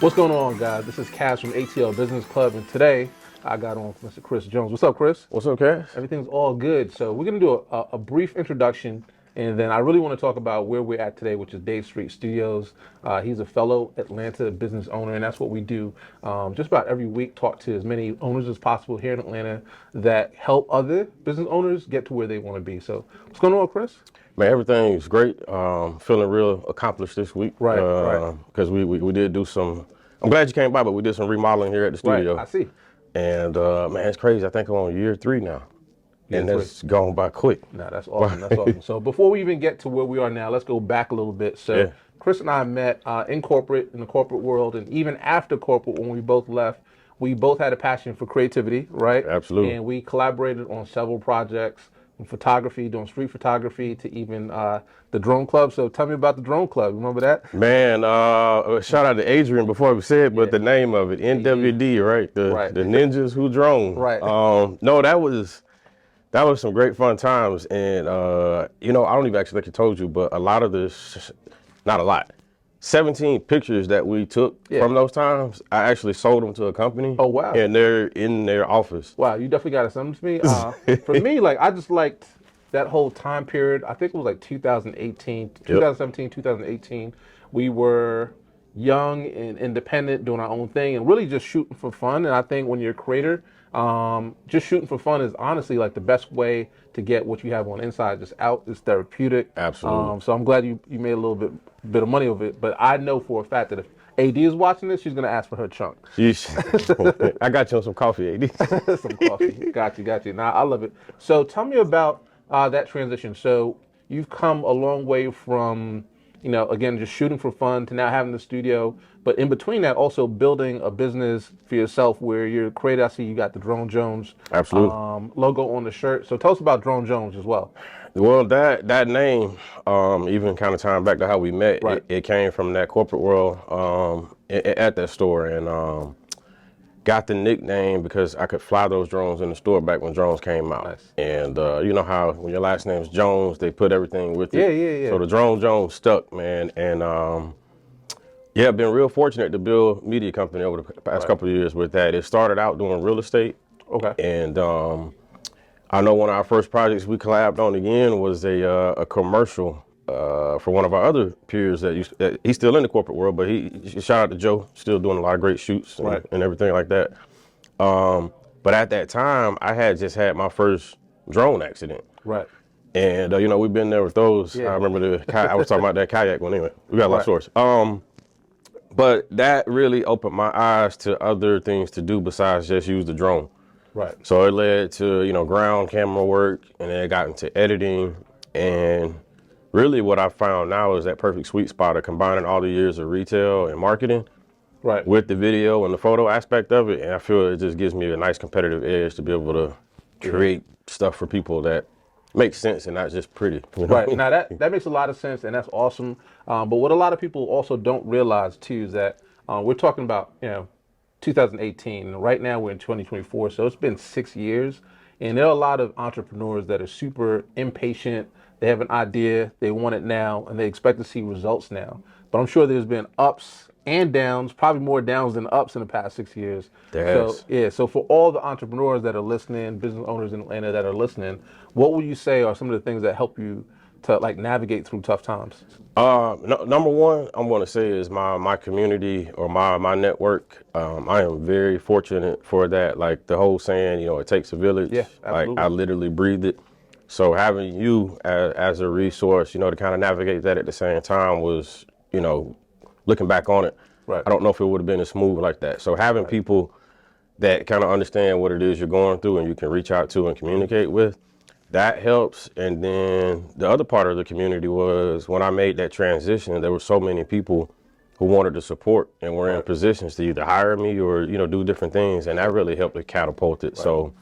What's going on, guys? This is Cass from ATL Business Club, and today I got on Mr. Chris Jones. What's up, Chris? What's up, Cass? Everything's all good. So we're going to do a brief introduction, and then I really want to talk about where we're at today, which is Dade Street Studios. He's a fellow Atlanta business owner, and that's what we do just about every week, talk to as many owners as possible here in Atlanta that help other business owners get to where they want to be. So what's going on, Chris? Man, everything's great. Feeling real accomplished this week. Right. Because we did do some. I'm glad you came by, but we did some remodeling here at the studio. Right, I see. And man, it's crazy. I think I'm on year 3 now, and Year it's gone by quick. No, that's awesome. That's awesome. So before we even get to where we are now, let's go back a little bit. So Yeah. Chris and I met in the corporate world, and even after corporate, when we both left, we both had a passion for creativity, right? Absolutely. And we collaborated on several projects, from photography, doing street photography, to even the drone club. So tell me about the drone club. Remember that? Man, shout out to Adrian before we said, but the name of it, NWD, right? Right. The Ninjas Who Drone. Right. No, that was some great fun times, and I don't even actually think I told you, but a lot of this, not a lot, 17 pictures that we took from those times, I actually sold them to a company. Oh, wow. And they're in their office. Wow, you definitely got to send them to me. For me, like, I just liked that whole time period. I think it was like 2018, 2017, 2018. We were young and independent, doing our own thing, and really just shooting for fun. And I think when you're a creator, just shooting for fun is honestly like the best way to get what you have on inside just out. It's therapeutic. Absolutely. So I'm glad you made a little bit of money of it. But I know for a fact that if AD is watching this, she's gonna ask for her chunk. I got you on some coffee, AD. Some coffee. Got you. Nah, I love it. So tell me about that transition. So you've come a long way from, again, just shooting for fun to now having the studio. But in between that, also building a business for yourself where you're creative. I see you got the Drone Jones logo on the shirt. So tell us about Drone Jones as well. Well, that name, even kind of tying back to how we met, it came from that corporate world at that store, and got the nickname because I could fly those drones in the store back when drones came out. Nice. And you know how when your last name's Jones, they put everything with it. Yeah. So the Drone Jones stuck, man, and I've been real fortunate to build a media company over the past couple of years with that. It started out doing real estate. Okay. And I know one of our first projects we collabed on again was a commercial for one of our other peers that he's still in the corporate world, but shout out to Joe, still doing a lot of great shoots and everything like that. But at that time, I had just had my first drone accident. Right. And we've been there with those. Yeah. I remember I was talking about that kayak one anyway. We got a lot of stories. But that really opened my eyes to other things to do besides just use the drone. Right. So it led to, ground camera work, and then it got into editing. And really what I found now is that perfect sweet spot of combining all the years of retail and marketing with the video and the photo aspect of it. And I feel it just gives me a nice competitive edge to be able to create stuff for people that makes sense and not just pretty. Right. Now that makes a lot of sense, and that's awesome. But what a lot of people also don't realize too is that we're talking about 2018, and right now we're in 2024. So it's been 6 years, and there are a lot of entrepreneurs that are super impatient. They have an idea, they want it now, and they expect to see results now. But I'm sure there's been ups and downs, probably more downs than ups in the past 6 years. So for all the entrepreneurs that are listening, business owners in Atlanta that are listening, what would you say are some of the things that help you to navigate through tough times? Number one, I'm going to say is my community or my network. I am very fortunate for that. Like the whole saying, it takes a village. Yeah, absolutely. Like I literally breathe it. So having you as a resource, to kind of navigate that at the same time was, looking back on it, I don't know if it would have been as smooth like that. So having people that kind of understand what it is you're going through and you can reach out to and communicate with, that helps. And then the other part of the community was when I made that transition, there were so many people who wanted to support and were in positions to either hire me or, do different things. And that really helped to catapult it. So,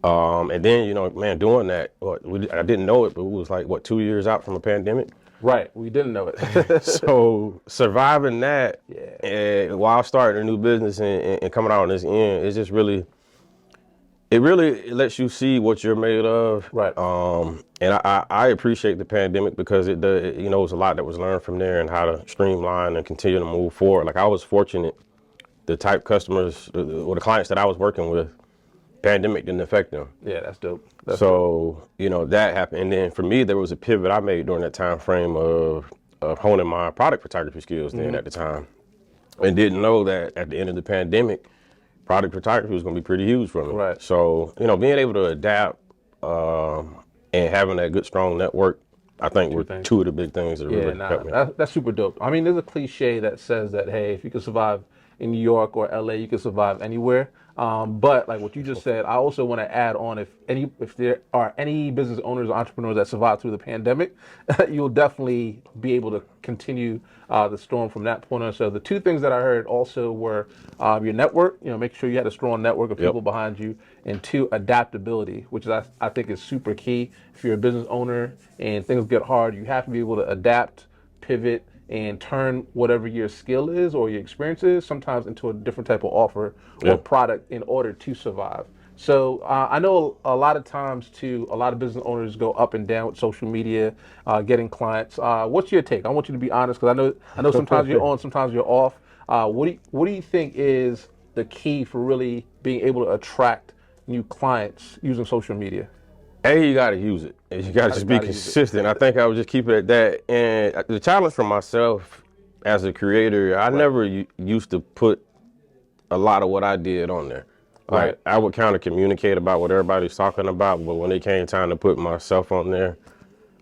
and then, man, doing that, I didn't know it, but it was like, 2 years out from a pandemic? Right, we didn't know it. So surviving that while starting a new business and coming out on this end, it's just really, It really lets you see what you're made of. Right. And I appreciate the pandemic because it does, you know, it was a lot that was learned from there and how to streamline and continue to move forward. Like I was fortunate, the type customers or the clients that I was working with, pandemic didn't affect them. Yeah, that's dope. That's So, dope. you know, that happened. And then for me, there was a pivot I made during that time frame of honing my product photography skills then at the time. And didn't know that at the end of the pandemic, product photography was going to be pretty huge for me. Right. So, you know, being able to adapt and having that good, strong network, I think were two of the big things that really helped me. That's super dope. I mean, there's a cliche that says that, hey, if you can survive in New York or LA, you can survive anywhere. But like what you just said, I also want to add on if there are any business owners or entrepreneurs that survived through the pandemic, you'll definitely be able to continue the storm from that point on. So the two things that I heard also were your network, you know, make sure you had a strong network of people behind you, and two, adaptability, which I think is super key. If you're a business owner and things get hard, you have to be able to adapt, pivot, and turn whatever your skill is or your experience is sometimes into a different type of offer or product in order to survive. So I know a lot of times too, a lot of business owners go up and down with social media, getting clients. What's your take? I want you to be honest because I know sometimes you're on, sometimes you're off. What do you think is the key for really being able to attract new clients using social media? You got to use it. You got to just be consistent. I think I would just keep it at that. And the challenge for myself as a creator, I never used to put a lot of what I did on there. Like I would kind of communicate about what everybody's talking about, but when it came time to put myself on there,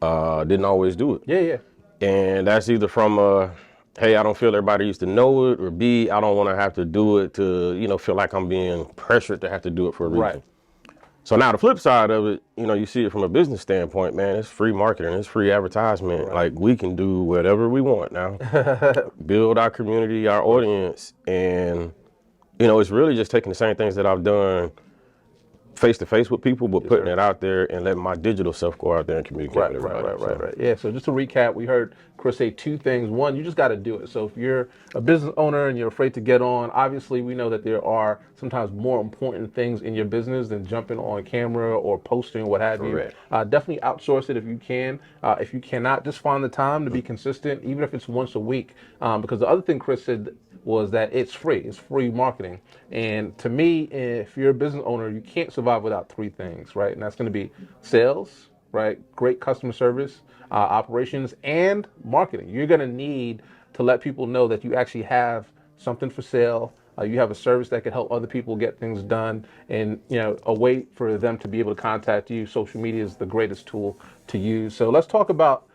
didn't always do it. Yeah. And that's either from hey, I don't feel everybody used to know it, or B, I don't want to have to do it to, you know, feel like I'm being pressured to have to do it for a reason. Right. So now the flip side of it, you know, you see it from a business standpoint, man, it's free marketing, it's free advertisement. Right. Like we can do whatever we want now, build our community, our audience. And, you know, it's really just taking the same things that I've done face to face with people, but putting it out there and letting my digital self go out there and communicate with everybody. Right. Yeah. So just to recap, we heard Chris say two things. One, you just got to do it. So if you're a business owner and you're afraid to get on, obviously we know that there are sometimes more important things in your business than jumping on camera or posting, what have you. Definitely outsource it if you can. If you cannot, just find the time to be consistent, even if it's once a week. Because the other thing Chris said was that it's free. It's free marketing. And to me, if you're a business owner, you can't survive without three things, right? And that's going to be sales, right? Great customer service, operations, and marketing. You're going to need to let people know that you actually have something for sale. You have a service that can help other people get things done, and you know, a way for them to be able to contact you. Social media is the greatest tool to use. So let's talk about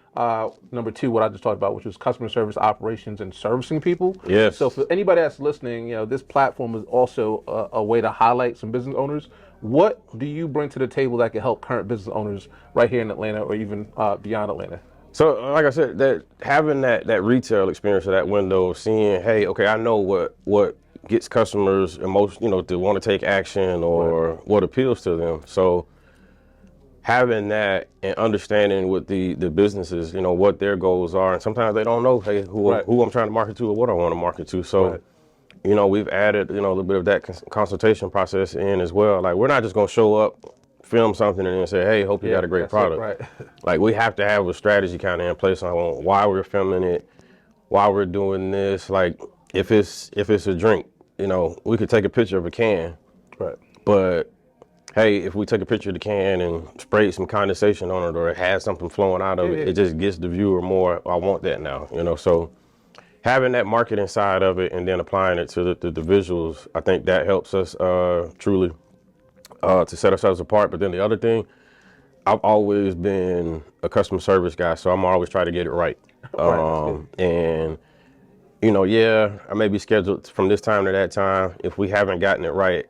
number two, what I just talked about, which was customer service, operations, and servicing people. Yes. So for anybody that's listening, you know, this platform is also a way to highlight some business owners. What do you bring to the table that can help current business owners right here in Atlanta or even beyond Atlanta? So, like I said, that having that retail experience or that window of seeing, hey, okay, I know what gets customers emotion, you know, to want to take action or what appeals to them. So having that and understanding what the businesses, you know, what their goals are, and sometimes they don't know, hey, who I'm trying to market to or what I want to market to. So, you know, we've added, you know, a little bit of that consultation process in as well. Like we're not just gonna show up, film something, and then say, hey, hope you got a great product. Like we have to have a strategy kind of in place on why we're filming it, why we're doing this. Like if it's a drink, you know, we could take a picture of a can, but hey, if we take a picture of the can and spray some condensation on it or it has something flowing out of it, it just gets the viewer more, I want that now, you know. So having that marketing side of it and then applying it to the visuals, I think that helps us truly to set ourselves apart. But then the other thing, I've always been a customer service guy, so I'm always trying to get it right. And, you know, I may be scheduled from this time to that time. If we haven't gotten it right,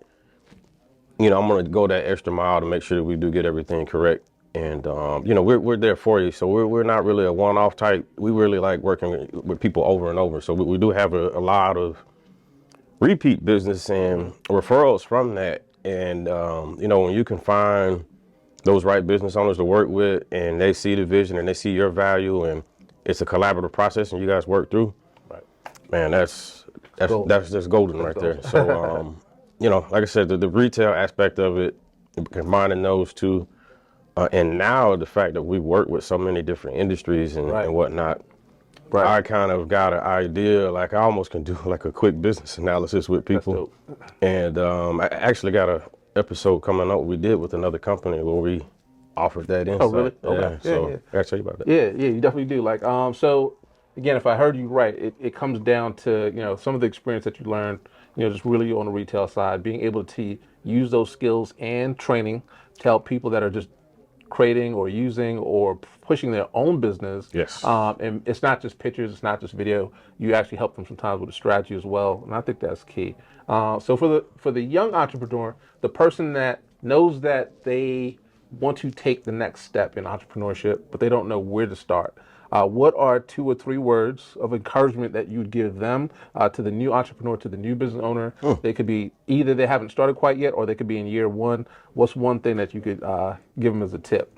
you know, I'm going to go that extra mile to make sure that we do get everything correct. And, you know, we're there for you. So we're not really a one-off type. We really like working with people over and over. So we do have a lot of repeat business and referrals from that. And, you know, when you can find those right business owners to work with and they see the vision and they see your value and it's a collaborative process and you guys work through, man, that's just golden right there. So, you know, like I said, the retail aspect of it, combining those two, and now the fact that we work with so many different industries and whatnot, I kind of got an idea, like I almost can do like a quick business analysis with people. And I actually got a episode coming up we did with another company where we offered that insight. Oh, really? Yeah, Okay. so I gotta tell you about that. Yeah, you definitely do. Like, so again, if I heard you right, it comes down to, some of the experience that you learned, just really on the retail side, being able to use those skills and training to help people that are just creating or using or pushing their own business. Yes. And it's not just pictures, it's not just video. You actually help them sometimes with a strategy as well, and I think that's key. So for the young entrepreneur, the person that knows that they want to take the next step in entrepreneurship, but they don't know where to start. What are 2 or 3 words of encouragement that you'd give them, to the new entrepreneur, to the new business owner? They could be either they haven't started quite yet, or they could be in year 1. What's one thing that you could give them as a tip?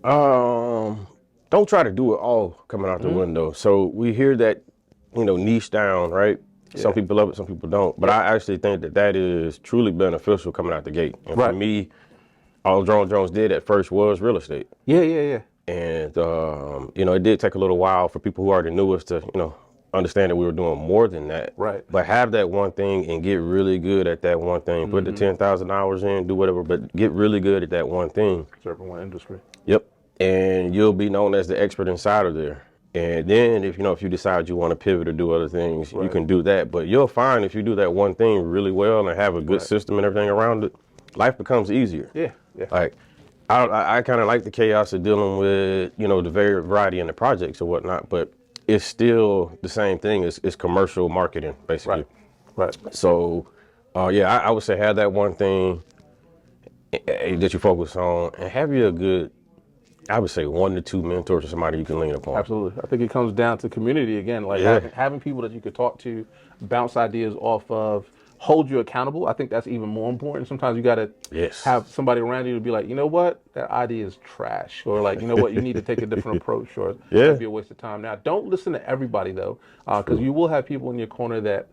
Don't try to do it all coming out the window. So we hear that, niche down, right? Yeah. Some people love it, some people don't. But I actually think that is truly beneficial coming out the gate. And for me, all Drone Jones did at first was real estate. Yeah. And, it did take a little while for people who already knew us to, understand that we were doing more than that. Right. But have that one thing and get really good at that one thing. Put the 10,000 hours in, do whatever, but get really good at that one thing. Serving one industry. Yep. And you'll be known as the expert inside of there. And then if you decide you want to pivot or do other things, you can do that. But you'll find if you do that one thing really well and have a good system and everything around it, life becomes easier. Yeah. Like, I kind of like the chaos of dealing with, the variety in the projects or whatnot, but it's still the same thing. It's commercial marketing, basically. Right. So, I would say have that one thing that you focus on, and have you a good, I would say 1 to 2 mentors or somebody you can lean upon. Absolutely. I think it comes down to community again, like having people that you could talk to, bounce ideas off of, hold you accountable. I think that's even more important. Sometimes you got to have somebody around you to be like, you know what, that idea is trash, or like, you know what, you need to take a different approach, or it might be a waste of time. Now, don't listen to everybody though, because you will have people in your corner that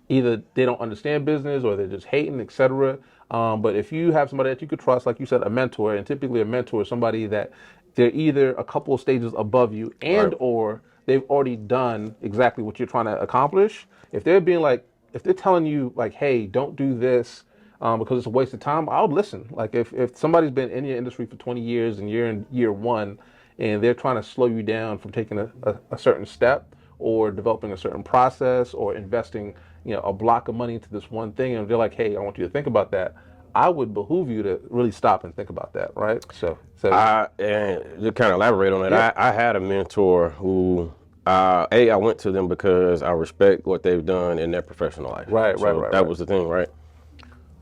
either they don't understand business or they're just hating, etc. But if you have somebody that you could trust, like you said, a mentor, and typically a mentor is somebody that they're either a couple of stages above you and or they've already done exactly what you're trying to accomplish. If they're telling you like, hey, don't do this because it's a waste of time, I would listen. Like if somebody's been in your industry for 20 years and you're in year 1 and they're trying to slow you down from taking a certain step or developing a certain process or investing, a block of money into this one thing, and they're like, hey, I want you to think about that, I would behoove you to really stop and think about that, right? So and to kind of elaborate on it, I had a mentor who, I went to them because I respect what they've done in their professional life. Right. That was the thing, right?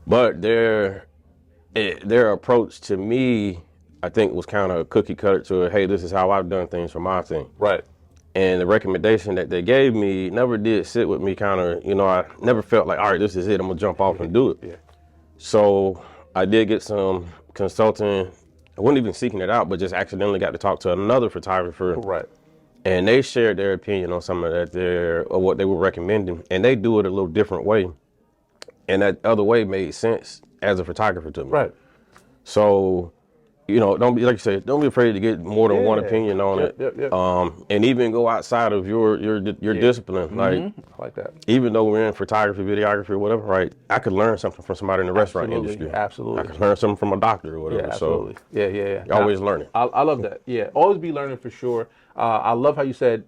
But their approach to me, I think, was kind of cookie cutter to, hey, this is how I've done things for my thing. Right. And the recommendation that they gave me never did sit with me kind of, I never felt like, all right, this is it, I'm gonna jump off and do it. Yeah. So I did get some consulting. I wasn't even seeking it out, but just accidentally got to talk to another photographer. Right. And they shared their opinion on some of that or what they were recommending. And they do it a little different way. And that other way made sense as a photographer to me. Right. So, don't be, like you said, don't be afraid to get more than one opinion on it. Yep. And even go outside of your discipline. Like, I like that. Even though we're in photography, videography, or whatever, right? I could learn something from somebody in the restaurant industry. Absolutely. I could learn something from a doctor or whatever. Yeah, absolutely. So, Yeah. You're always learning. I love that. Yeah, always be learning for sure. I love how you said,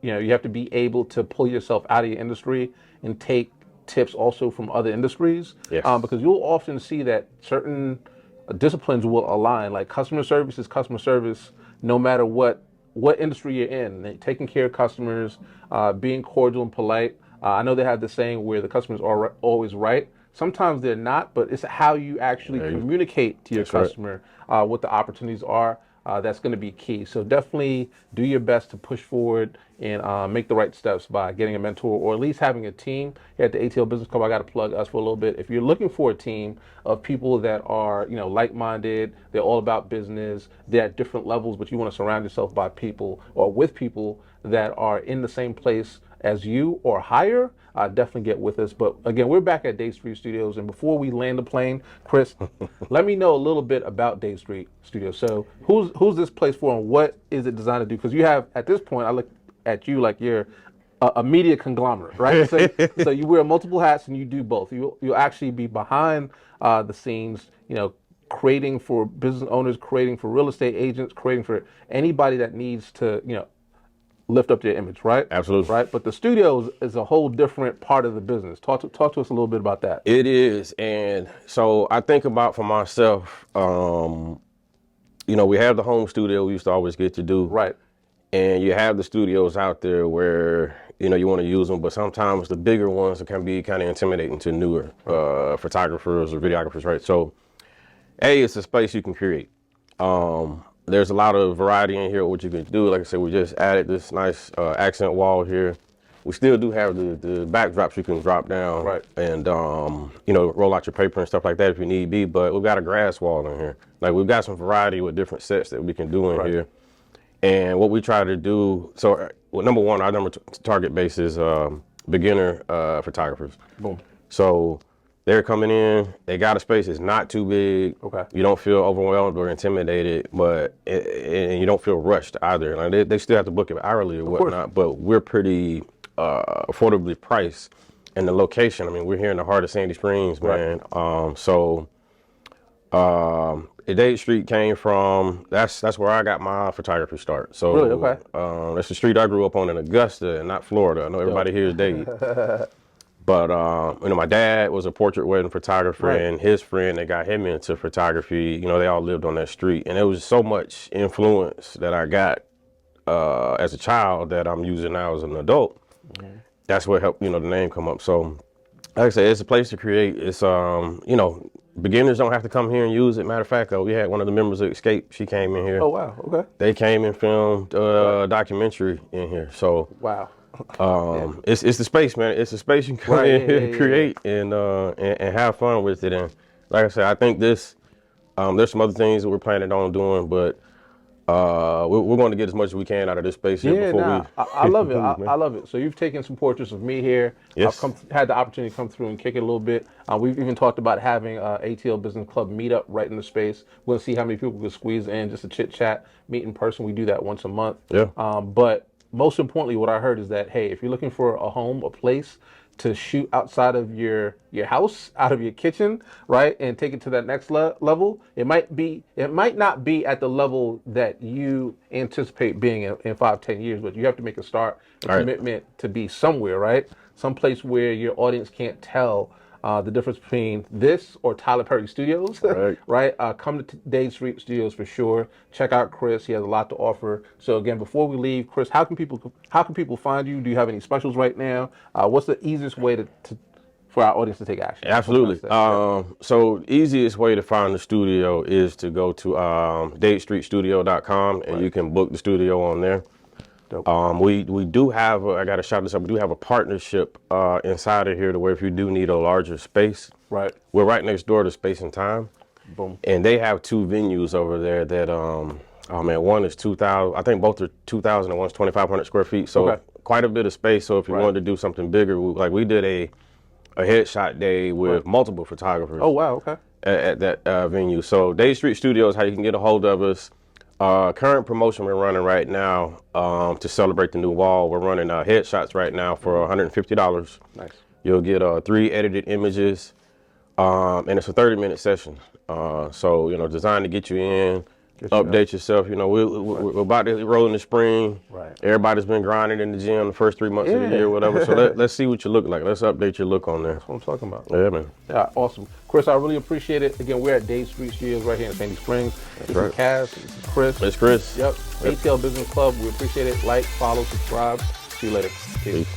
you have to be able to pull yourself out of your industry and take tips also from other industries. Yes. Because you'll often see that certain disciplines will align. Like customer service is customer service, no matter what industry you're in. Taking care of customers, being cordial and polite. I know they have the saying where the customers are always right. Sometimes they're not, but it's how you actually communicate to your customer what the opportunities are. That's going to be key. So definitely do your best to push forward and make the right steps by getting a mentor or at least having a team. Here at the ATL Business Club, I got to plug us for a little bit. If you're looking for a team of people that are, like-minded, they're all about business, they're at different levels, but you want to surround yourself by people or with people that are in the same place as you or higher, definitely get with us. But again, we're back at Dade Street Studios, and before we land the plane, Chris, let me know a little bit about Dade Street Studios. So who's this place for, and what is it designed to do? Because you have, at this point, I look at you like you're a media conglomerate, right? So you wear multiple hats and you do both. You'll actually be behind the scenes, creating for business owners, creating for real estate agents, creating for anybody that needs to, lift up their image, right? Absolutely. Right. But the studios is a whole different part of the business. Talk to us a little bit about that. It is. And so I think about for myself, we have the home studio we used to always get to do. Right. And you have the studios out there where, you want to use them, but sometimes the bigger ones can be kind of intimidating to newer photographers or videographers, right? So, it's a space you can create. There's a lot of variety in here what you can do. Like I said, we just added this nice accent wall here. We still do have the backdrops you can drop down, right, and roll out your paper and stuff like that if you need be. But we've got a grass wall in here. Like, we've got some variety with different sets that we can do in here. And what we try to do, number one, our target base is beginner photographers. Boom. So they're coming in, they got a space, it's not too big. Okay. You don't feel overwhelmed or intimidated, and you don't feel rushed either. Like, they still have to book it hourly or whatnot, but we're pretty affordably priced. And the location, we're here in the heart of Sandy Springs, man. Dade Street came from, that's where I got my photography start. So really? Okay. That's the street I grew up on in Augusta and not Florida. I know everybody here is Dade. But, my dad was a portrait wedding photographer, and his friend that got him into photography, they all lived on that street. And there was so much influence that I got as a child that I'm using now as an adult. Mm-hmm. That's what helped, the name come up. So, like I said, it's a place to create. It's, beginners don't have to come here and use it. Matter of fact, we had one of the members of Escape. She came in here. Oh, wow. Okay. They came and filmed a documentary in here. So, wow. It's the space, man. It's a space you can come in here and create and have fun with it. And like I said, I think there's some other things that we're planning on doing, but we're going to get as much as we can out of this space here I love it. I love it. So you've taken some portraits of me here. Yes. I've had the opportunity to come through and kick it a little bit. We've even talked about having ATL Business Club meetup right in the space. We'll see how many people can squeeze in, just a chit chat, meet in person. We do that once a month. Yeah. But most importantly, what I heard is that, hey, if you're looking for a home, a place to shoot outside of your house, out of your kitchen, right, and take it to that next level, it might not be at the level that you anticipate being in 5-10 years, but you have to make a start, commitment to be somewhere, right? Someplace where your audience can't tell the difference between this or Tyler Perry Studios, right? Come to Dade Street Studios for sure. Check out Chris; he has a lot to offer. So again, before we leave, Chris, how can people find you? Do you have any specials right now? What's the easiest way for our audience to take action? Absolutely. So easiest way to find the studio is to go to dadestreetstudio.com and you can book the studio on there. We do have, I got to shout this out, we do have a partnership inside of here to where if you do need a larger space, we're right next door to Space and Time. Boom. And they have two venues over there that, one is 2,000, I think both are 2,000 and one's 2,500 square feet. So quite a bit of space. So if you wanted to do something bigger, we did a headshot day with multiple photographers. Oh, wow, okay. At that venue. So Dade Street Studios, how you can get a hold of us. Current promotion we're running right now to celebrate the new wall. We're running headshots right now for $150. Nice. You'll get 3 edited images, and it's a 30-minute session. So designed to get you in, update yourself. We're about to roll in the spring. Right. Everybody's been grinding in the gym the first 3 months of the year, whatever. So let's see what you look like. Let's update your look on there. That's what I'm talking about. Yeah, man. Yeah, awesome. Chris, I really appreciate it. Again, we're at Dade Street Studios right here in Sandy Springs. This is Cass. This is Chris. It's Chris. Yep. ATL Business Club. We appreciate it. Like, follow, subscribe. See you later. Peace.